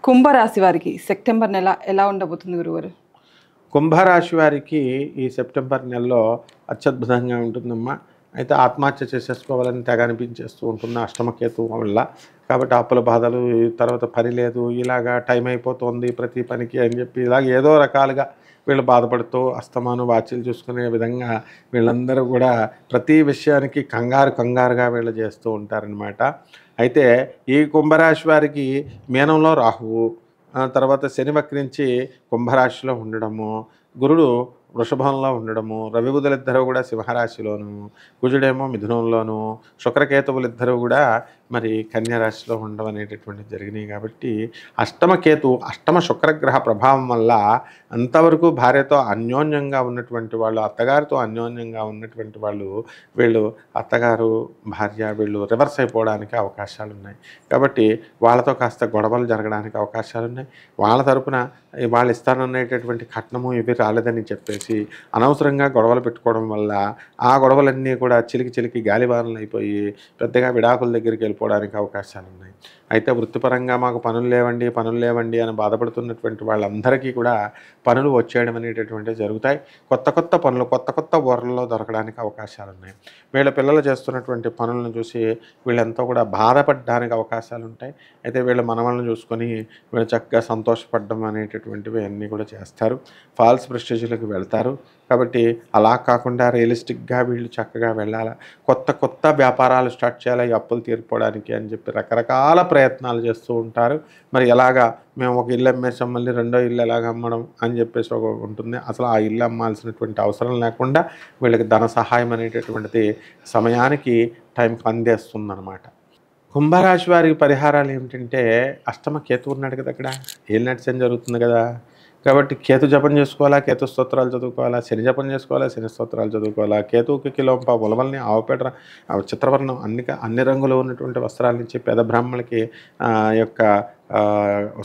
కుంభరాశి వారికి సెప్టెంబర్ నెల ఎలా ఉండబోతుంది గురుగారు? కుంభరాశి వారికి ఈ సెప్టెంబర్ నెలలో అత్యద్భుతంగా ఉంటుందమ్మా. అయితే ఆత్మహత్య చేసేసుకోవాలని తెగ అనిపించేస్తూ ఉంటుంది అష్టమకేతు వల్ల. కాబట్టి అప్పుల బాధలు, తర్వాత పని లేదు, ఇలాగా టైం అయిపోతుంది ప్రతి పనికి అని చెప్పి ఇలాగ ఏదో రకాలుగా వీళ్ళు బాధపడుతూ అస్తమాను వాచీలు చూసుకునే విధంగా వీళ్ళందరూ కూడా ప్రతి విషయానికి కంగారుగా వీళ్ళు చేస్తూ ఉంటారనమాట. అయితే ఈ కుంభరాశి వారికి మీనంలో రాహువు, తర్వాత శని వక్రించి కుంభరాశిలో ఉండడము, గురుడు వృషభంలో ఉండడము, రవి బుధులిద్దరూ కూడా సింహరాశిలోను, కుజుడేమో మిథునంలోను, శుక్రకేతువులిద్దరూ కూడా మరి కన్యారాశిలో ఉండడం అనేటటువంటివి జరిగినాయి. కాబట్టి అష్టమ శుక్రగ్రహ ప్రభావం వల్ల అంతవరకు భార్యతో అన్యోన్యంగా ఉన్నటువంటి వాళ్ళు, అత్తగారితో అన్యోన్యంగా ఉన్నటువంటి వాళ్ళు, వీళ్ళు అత్తగారు భార్య వీళ్ళు రివర్స్ అయిపోవడానికి అవకాశాలు ఉన్నాయి. కాబట్టి వాళ్ళతో కాస్త గొడవలు జరగడానికి అవకాశాలు ఉన్నాయి. వాళ్ళ తరపున వాళ్ళు ఇస్తాననేటటువంటి కట్నము ఇవి రాలేదని చెప్పేసి అనవసరంగా గొడవలు పెట్టుకోవడం వల్ల ఆ గొడవలన్నీ కూడా చిలికి గాలివానలు అయిపోయి పెద్దగా విడాకుల దగ్గరికి వెళ్ళిపోవడానికి అవకాశాలు ఉన్నాయి. అయితే వృత్తిపరంగా మాకు పనులు లేవండి అని బాధపడుతున్నటువంటి వాళ్ళందరికీ కూడా పనులు వచ్చేయడం అనేటటువంటివి జరుగుతాయి. కొత్త పనులు కొత్త ఊర్లలో దొరకడానికి అవకాశాలు ఉన్నాయి. వీళ్ళ పిల్లలు చేస్తున్నటువంటి పనులను చూసి వీళ్ళంతా కూడా బాధపడడానికి అవకాశాలు ఉంటాయి. అయితే వీళ్ళ మనవలను చూసుకొని వీళ్ళు చక్కగా సంతోషపడడం అనేటటువంటివి అన్నీ కూడా చేస్తారు. ఫాల్స్ ప్రెస్టీజ్లకు వెళ్తారు. కాబట్టి అలా కాకుండా రియలిస్టిక్గా వీళ్ళు చక్కగా వెళ్ళాలి. కొత్త వ్యాపారాలు స్టార్ట్ చేయాలి ఈ అప్పులు తీరిపోవడానికి అని చెప్పి రకరకాల ప్రయత్నాలు చేస్తూ ఉంటారు. మరి ఎలాగా మేము ఒక ఇల్లు అమ్మేసాం మళ్ళీ రెండో ఇల్లు ఎలాగ అమ్మడం అని చెప్పేసి ఒక ఉంటుంది. అసలు ఆ ఇల్లు అమ్మాల్సినటువంటి అవసరం లేకుండా వీళ్ళకి ధన సహాయం అనేటటువంటిది సమయానికి టైంకి అందేస్తుందన్నమాట. కుంభరాశి వారికి పరిహారాలు ఏమిటంటే, అష్టమ కేతు ఉన్నాడు కదా, అక్కడ ఏలినాటి శని జరుగుతుంది కదా. కాబట్టి కేతు జపం చేసుకోవాలా, కేతు స్తోత్రాలు చదువుకోవాలా, శని జపం చేసుకోవాలా, శని స్తోత్రాలు చదువుకోవాలా, కేతువుకి కిలోంప ఉలవల్ని ఆవుపేట చిత్రవర్ణం అన్ని రంగులు ఉన్నటువంటి వస్త్రాల నుంచి పేద బ్రాహ్మణులకి యొక్క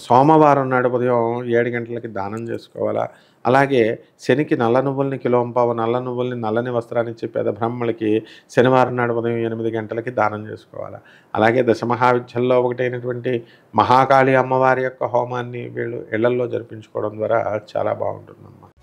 సోమవారం నాడు ఉదయం 7 గంటలకి దానం చేసుకోవాలా. అలాగే శనికి నల్ల నువ్వుల్ని కిలోంపావు నల్ల నువ్వుల్ని నల్లని వస్త్రాన్నిచ్చి పేద బ్రాహ్మణులకి శనివారం నాడు ఉదయం 8 గంటలకి దానం చేసుకోవాలి. అలాగే దశమహావిద్యల్లో ఒకటైనటువంటి మహాకాళి అమ్మవారి యొక్క హోమాన్ని వీళ్ళు ఇళ్లల్లో జరిపించుకోవడం ద్వారా చాలా బాగుంటుందన్నమాట.